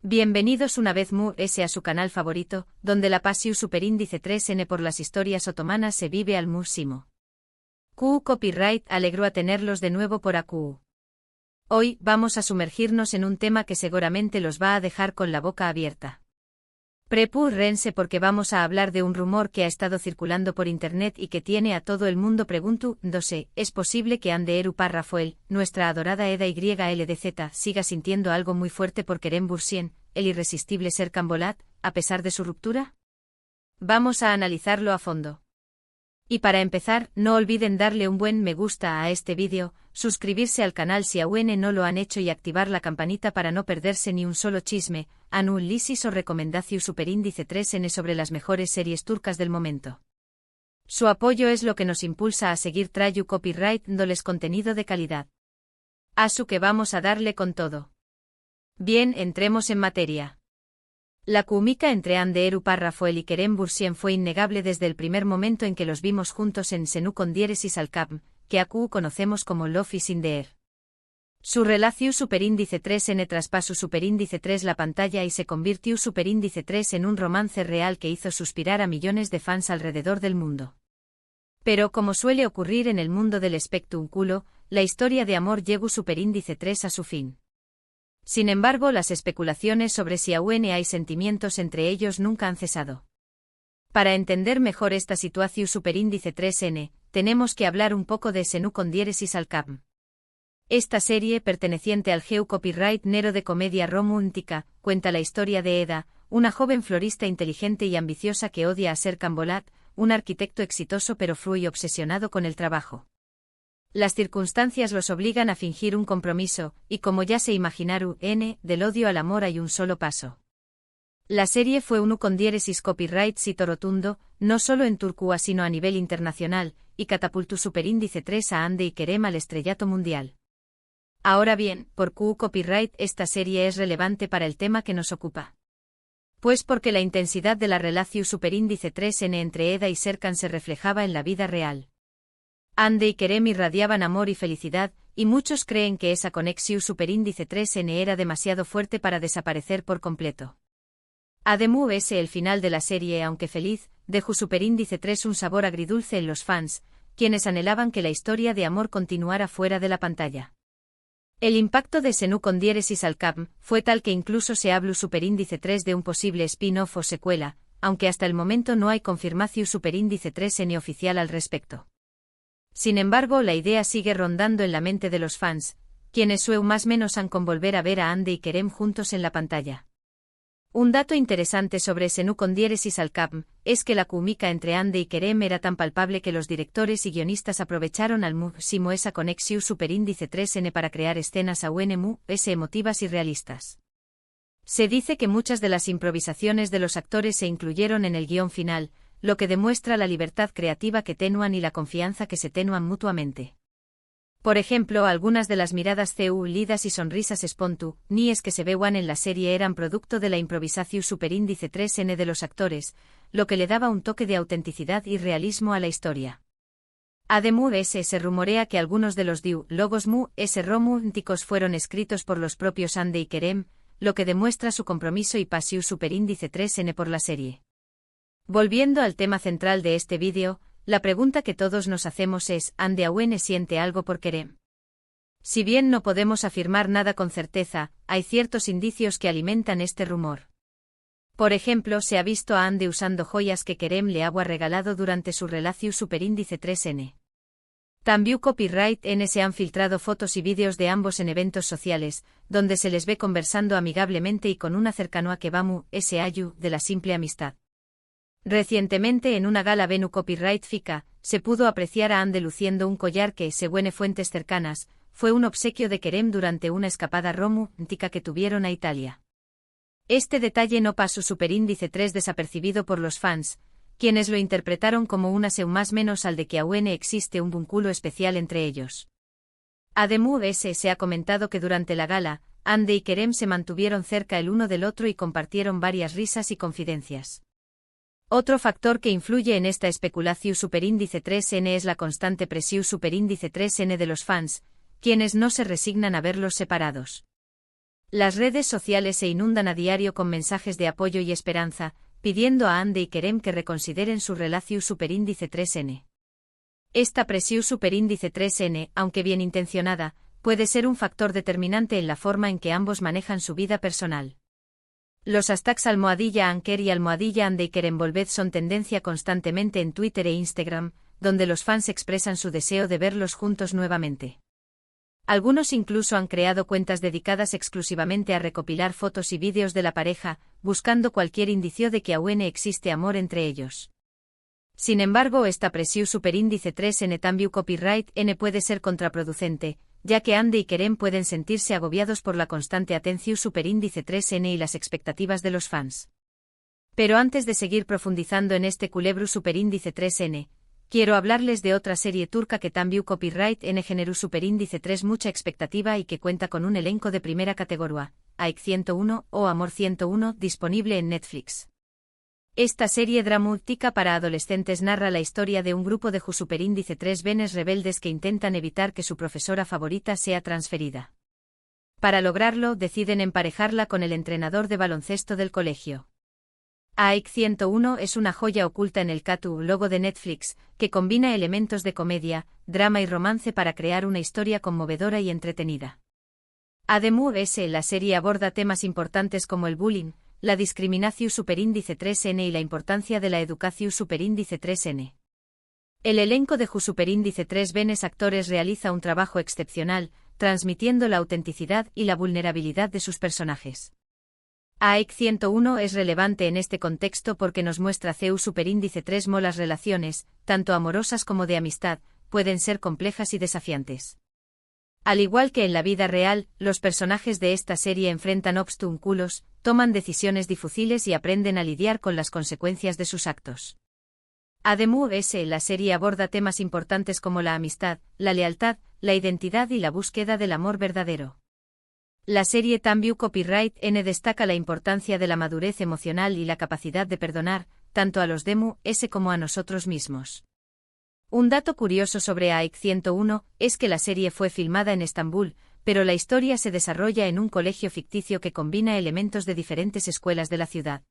Bienvenidos una vez más a su canal favorito, donde la pasión superíndice 3n por las historias otomanas se vive al máximo. QU Copyright alegró a tenerlos de nuevo por AQ. Hoy vamos a sumergirnos en un tema que seguramente los va a dejar con la boca abierta. Prepúrense porque vamos a hablar de un rumor que ha estado circulando por internet y que tiene a todo el mundo preguntándose, ¿es posible que Ande Eru Par Rafael, nuestra adorada Eda YLDZ, siga sintiendo algo muy fuerte por Kerem Bürsin, el irresistible ser Cambolat, a pesar de su ruptura? Vamos a analizarlo a fondo. Y para empezar, no olviden darle un buen me gusta a este vídeo, suscribirse al canal si aún no lo han hecho y activar la campanita para no perderse ni un solo chisme, análisis o recomendación superíndice 3n sobre las mejores series turcas del momento. Su apoyo es lo que nos impulsa a seguir trayendo copyright dándoles contenido de calidad. Asu que vamos a darle con todo. Bien, entremos en materia. La química entre Ande Eru Par Rafael y Kerem Bürsin fue innegable desde el primer momento en que los vimos juntos en Senu con diéresis al Cap, que AQ conocemos como Love is in the Air. Su relación superíndice 3n traspasó superíndice 3 la pantalla y se convirtió superíndice 3 en un romance real que hizo suspirar a millones de fans alrededor del mundo. Pero como suele ocurrir en el mundo del espectáculo, la historia de amor llegó superíndice 3 a su fin. Sin embargo, las especulaciones sobre si aún hay sentimientos entre ellos nunca han cesado. Para entender mejor esta situación superíndice 3n, tenemos que hablar un poco de Senu con diéresis al Cap. Esta serie, perteneciente al GEU Copyright Nero de comedia romántica, cuenta la historia de Eda, una joven florista inteligente y ambiciosa que odia a ser Cambolat, un arquitecto exitoso pero frío y obsesionado con el trabajo. Las circunstancias los obligan a fingir un compromiso, y como ya se imaginaron, del odio al amor hay un solo paso. La serie fue un con diéresis copyright sito rotundo, no solo en Turquía sino a nivel internacional, y catapultó superíndice 3 a Ande y Kerem al estrellato mundial. Ahora bien, ¿por qué copyright esta serie es relevante para el tema que nos ocupa? Pues porque la intensidad de la relación superíndice 3n entre Eda y Serkan se reflejaba en la vida real. Ande y Kerem irradiaban amor y felicidad, y muchos creen que esa conexión superíndice 3n era demasiado fuerte para desaparecer por completo. Además, el final de la serie, aunque feliz, dejó superíndice 3 un sabor agridulce en los fans, quienes anhelaban que la historia de amor continuara fuera de la pantalla. El impacto de Senu con diéresis al Cap fue tal que incluso se habló superíndice 3 de un posible spin-off o secuela, aunque hasta el momento no hay confirmación superíndice 3n oficial al respecto. Sin embargo, la idea sigue rondando en la mente de los fans, quienes más o menos han con volver a ver a Ande y Kerem juntos en la pantalla. Un dato interesante sobre Senu con diéresis al Cap es que la química entre Ande y Kerem era tan palpable que los directores y guionistas aprovecharon al máximo esa conexión superíndice 3n para crear escenas aún emotivas y realistas. Se dice que muchas de las improvisaciones de los actores se incluyeron en el guión final, lo que demuestra la libertad creativa que tenuan y la confianza que se tenuan mutuamente. Por ejemplo, algunas de las miradas lidas y sonrisas espontáneas que se veían en la serie eran producto de la improvisación superíndice 3n de los actores, lo que le daba un toque de autenticidad y realismo a la historia. Además, se rumorea que algunos de los diálogos románticos fueron escritos por los propios Ande y Kerem, lo que demuestra su compromiso y pasión superíndice 3n por la serie. Volviendo al tema central de este vídeo, la pregunta que todos nos hacemos es, ¿Ande aún siente algo por Kerem? Si bien no podemos afirmar nada con certeza, hay ciertos indicios que alimentan este rumor. Por ejemplo, se ha visto a Ande usando joyas que Kerem le había regalado durante su relación superíndice 3n. También copyright n se han filtrado fotos y vídeos de ambos en eventos sociales, donde se les ve conversando amigablemente y con una cercanía que va de la simple amistad. Recientemente en una gala Venu Copyright FICA, se pudo apreciar a Ande luciendo un collar que, según fuentes cercanas, fue un obsequio de Kerem durante una escapada romántica que tuvieron a Italia. Este detalle no pasó superíndice 3 desapercibido por los fans, quienes lo interpretaron como una más menos al de que aún existe un vínculo especial entre ellos. Además, se ha comentado que durante la gala, Ande y Kerem se mantuvieron cerca el uno del otro y compartieron varias risas y confidencias. Otro factor que influye en esta especulación superíndice 3n es la constante presión superíndice 3n de los fans, quienes no se resignan a verlos separados. Las redes sociales se inundan a diario con mensajes de apoyo y esperanza, pidiendo a Ande y Kerem que reconsideren su relación superíndice 3N. Esta presión superíndice 3N, aunque bien intencionada, puede ser un factor determinante en la forma en que ambos manejan su vida personal. Los hashtags #Anker y #Ande y Kerem Volved son tendencia constantemente en Twitter e Instagram, donde los fans expresan su deseo de verlos juntos nuevamente. Algunos incluso han creado cuentas dedicadas exclusivamente a recopilar fotos y vídeos de la pareja, buscando cualquier indicio de que aún existe amor entre ellos. Sin embargo, esta presión superíndice 3N también copyright N puede ser contraproducente, ya que Ande y Kerem pueden sentirse agobiados por la constante atención superíndice 3N y las expectativas de los fans. Pero antes de seguir profundizando en este culebro superíndice 3N, quiero hablarles de otra serie turca que también copyright N generó superíndice 3 mucha expectativa y que cuenta con un elenco de primera categoría, AIK 101 o Amor 101, disponible en Netflix. Esta serie dramática para adolescentes narra la historia de un grupo de superíndice 3 venes rebeldes que intentan evitar que su profesora favorita sea transferida. Para lograrlo, deciden emparejarla con el entrenador de baloncesto del colegio. AIK 101 es una joya oculta en el catálogo de Netflix, que combina elementos de comedia, drama y romance para crear una historia conmovedora y entretenida. Además, la serie aborda temas importantes como el bullying, la discriminación superíndice 3N y la importancia de la educación superíndice 3N. El elenco de superíndice 3 venes actores realiza un trabajo excepcional, transmitiendo la autenticidad y la vulnerabilidad de sus personajes. AIK 101 es relevante en este contexto porque nos muestra CEU superíndice 3 las relaciones, tanto amorosas como de amistad, pueden ser complejas y desafiantes. Al igual que en la vida real, los personajes de esta serie enfrentan obstáculos, toman decisiones difíciles y aprenden a lidiar con las consecuencias de sus actos. Además, la serie aborda temas importantes como la amistad, la lealtad, la identidad y la búsqueda del amor verdadero. La serie también copyright N destaca la importancia de la madurez emocional y la capacidad de perdonar, tanto a los demás como a nosotros mismos. Un dato curioso sobre AIK 101 es que la serie fue filmada en Estambul, pero la historia se desarrolla en un colegio ficticio que combina elementos de diferentes escuelas de la ciudad.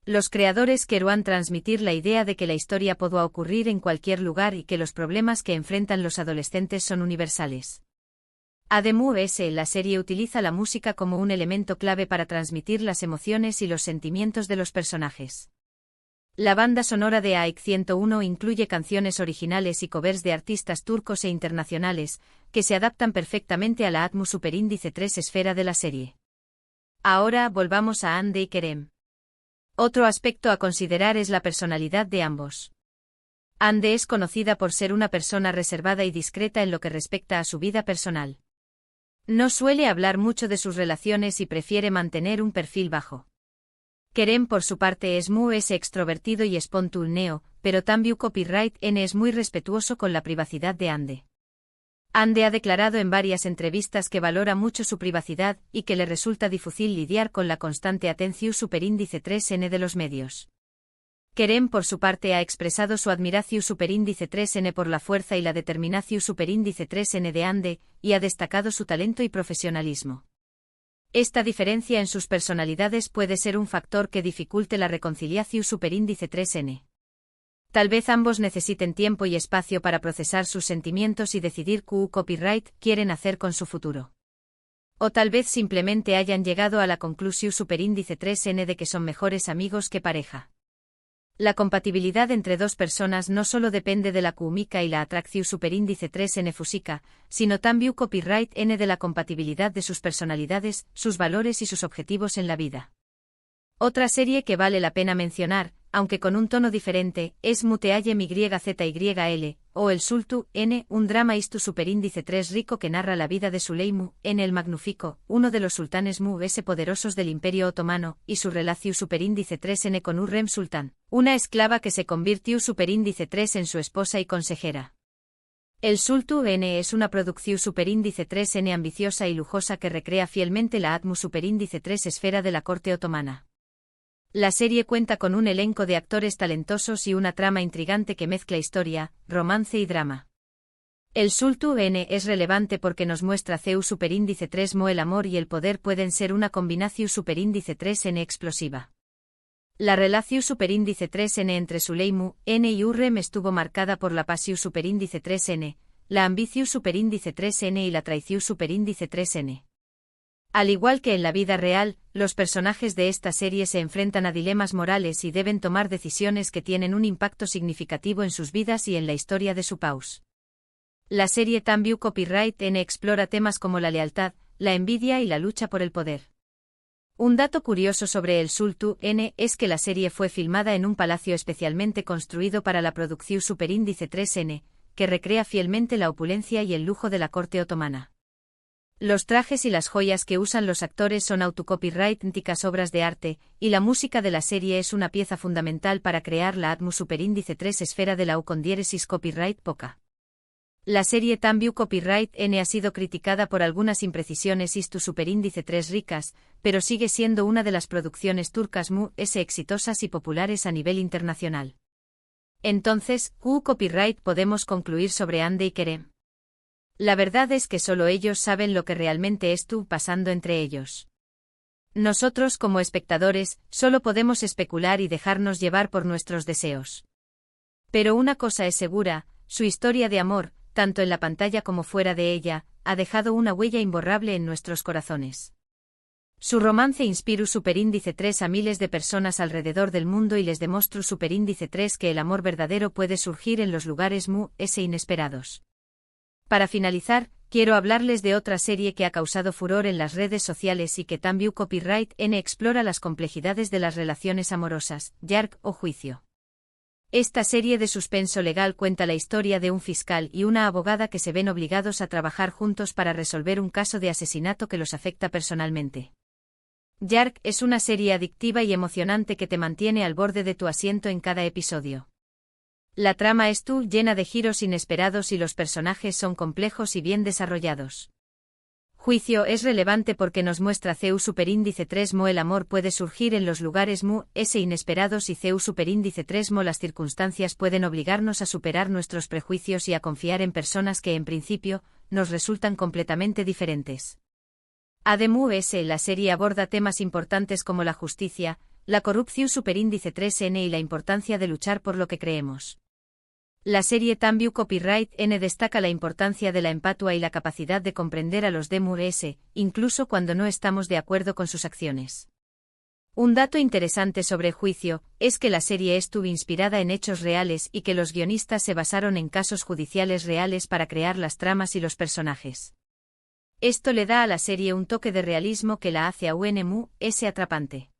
Los creadores querían transmitir la idea de que la historia puede ocurrir en cualquier lugar y que los problemas que enfrentan los adolescentes son universales. Además, la serie utiliza la música como un elemento clave para transmitir las emociones y los sentimientos de los personajes. La banda sonora de AIK 101 incluye canciones originales y covers de artistas turcos e internacionales, que se adaptan perfectamente a la atmósfera superíndice 3 esfera de la serie. Ahora volvamos a Ande y Kerem. Otro aspecto a considerar es la personalidad de ambos. Ande es conocida por ser una persona reservada y discreta en lo que respecta a su vida personal. No suele hablar mucho de sus relaciones y prefiere mantener un perfil bajo. Kerem por su parte es muy extrovertido y espontáneo, pero también copyright N es muy respetuoso con la privacidad de Ande. Ande ha declarado en varias entrevistas que valora mucho su privacidad y que le resulta difícil lidiar con la constante atención superíndice 3N de los medios. Kerem por su parte ha expresado su admiración superíndice 3N por la fuerza y la determinación superíndice 3N de Ande, y ha destacado su talento y profesionalismo. Esta diferencia en sus personalidades puede ser un factor que dificulte la reconciliación superíndice 3N. Tal vez ambos necesiten tiempo y espacio para procesar sus sentimientos y decidir qué copyright quieren hacer con su futuro. O tal vez simplemente hayan llegado a la conclusión superíndice 3N de que son mejores amigos que pareja. La compatibilidad entre dos personas no solo depende de la química y la atracción superíndice 3N física, sino también copyright N de la compatibilidad de sus personalidades, sus valores y sus objetivos en la vida. Otra serie que vale la pena mencionar, aunque con un tono diferente, es Muteallem YZYL, o El Sultu, N, un drama istu superíndice 3 rico que narra la vida de Süleyman, N el Magnífico, uno de los sultanes poderosos del Imperio Otomano, y su relación superíndice 3N con Hürrem Sultán, una esclava que se convirtió superíndice 3 en su esposa y consejera. El Sultu N es una producción superíndice 3N ambiciosa y lujosa que recrea fielmente la atmósfera superíndice 3 esfera de la corte otomana. La serie cuenta con un elenco de actores talentosos y una trama intrigante que mezcla historia, romance y drama. El Sultu N es relevante porque nos muestra CU superíndice 3 mo el amor y el poder pueden ser una combinación superíndice 3N explosiva. La relación superíndice 3N entre Suleimu, N y Urrem estuvo marcada por la pasión superíndice 3N, la ambición superíndice 3N y la traición superíndice 3N. Al igual que en la vida real, los personajes de esta serie se enfrentan a dilemas morales y deben tomar decisiones que tienen un impacto significativo en sus vidas y en la historia de su paus. La serie Tambiu Copyright N explora temas como la lealtad, la envidia y la lucha por el poder. Un dato curioso sobre el Sultu N es que la serie fue filmada en un palacio especialmente construido para la producción superíndice 3N, que recrea fielmente la opulencia y el lujo de la corte otomana. Los trajes y las joyas que usan los actores son autocopyrightíticas obras de arte, y la música de la serie es una pieza fundamental para crear la atmu superíndice 3 esfera de la U con diéresis copyright poca. La serie Tambiu Copyright N ha sido criticada por algunas imprecisiones istu superíndice 3 ricas, pero sigue siendo una de las producciones turcas mu s exitosas y populares a nivel internacional. Entonces, ¿Q copyright podemos concluir sobre Ande y Kerem? La verdad es que solo ellos saben lo que realmente estuvo pasando entre ellos. Nosotros como espectadores, solo podemos especular y dejarnos llevar por nuestros deseos. Pero una cosa es segura, su historia de amor, tanto en la pantalla como fuera de ella, ha dejado una huella imborrable en nuestros corazones. Su romance inspiró superíndice 3 a miles de personas alrededor del mundo y les demostró superíndice 3 que el amor verdadero puede surgir en los lugares mu s inesperados. Para finalizar, quiero hablarles de otra serie que ha causado furor en las redes sociales y que Tambiu Copyright N explora las complejidades de las relaciones amorosas, Yark o juicio. Esta serie de suspenso legal cuenta la historia de un fiscal y una abogada que se ven obligados a trabajar juntos para resolver un caso de asesinato que los afecta personalmente. Yark es una serie adictiva y emocionante que te mantiene al borde de tu asiento en cada episodio. La trama es llena de giros inesperados y los personajes son complejos y bien desarrollados. Juicio es relevante porque nos muestra CU superíndice 3 mo el amor puede surgir en los lugares mu s inesperados y CU superíndice 3 mo las circunstancias pueden obligarnos a superar nuestros prejuicios y a confiar en personas que en principio nos resultan completamente diferentes. Ademu S la serie aborda temas importantes como la justicia, la corrupción superíndice 3N y la importancia de luchar por lo que creemos. La serie Tambiu Copyright N destaca la importancia de la empatia y la capacidad de comprender a los Demu S, incluso cuando no estamos de acuerdo con sus acciones. Un dato interesante sobre Juicio es que la serie estuvo inspirada en hechos reales y que los guionistas se basaron en casos judiciales reales para crear las tramas y los personajes. Esto le da a la serie un toque de realismo que la hace a UNMU S atrapante.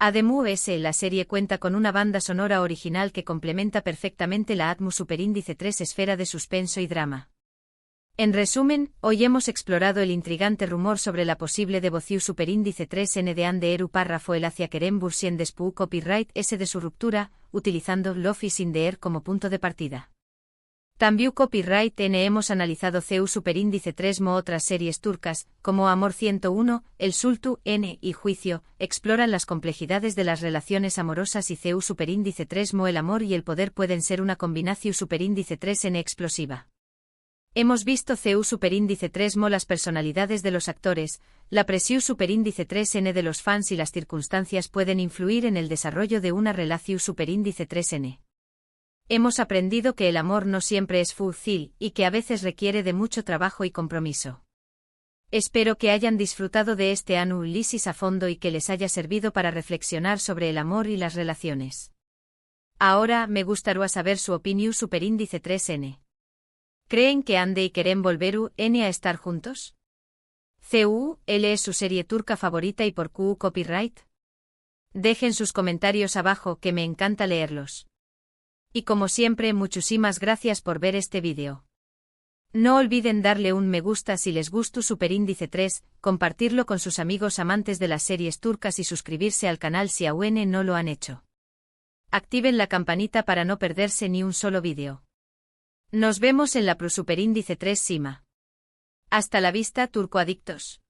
Ademu S la serie cuenta con una banda sonora original que complementa perfectamente la atmu superíndice 3 esfera de suspenso y drama. En resumen, hoy hemos explorado el intrigante rumor sobre la posible devoción superíndice 3N de Ande Eru párrafo el hacia Kerem Bursien Despu copyright S de su ruptura, utilizando Love is in the air como punto de partida. Tambiu Copyright N hemos analizado CU superíndice 3 mo otras series turcas, como Amor 101, El Sultu N y Juicio, exploran las complejidades de las relaciones amorosas y CU superíndice 3 mo el amor y el poder pueden ser una combinación superíndice 3N explosiva. Hemos visto CU superíndice 3 mo las personalidades de los actores, la presión superíndice 3N de los fans y las circunstancias pueden influir en el desarrollo de una relación superíndice 3N. Hemos aprendido que el amor no siempre es fácil y que a veces requiere de mucho trabajo y compromiso. Espero que hayan disfrutado de este análisis a fondo y que les haya servido para reflexionar sobre el amor y las relaciones. Ahora me gustaría saber su opinión superíndice 3N. ¿Creen que Ande y Kerem volveru N a estar juntos? ¿CU, L es su serie turca favorita y por Q copyright? Dejen sus comentarios abajo que me encanta leerlos. Y como siempre muchísimas gracias por ver este vídeo. No olviden darle un me gusta si les gustó superíndice 3, compartirlo con sus amigos amantes de las series turcas y suscribirse al canal si aún no lo han hecho. Activen la campanita para no perderse ni un solo vídeo. Nos vemos en la Pro Superíndice 3 Sima. Hasta la vista turcoadictos.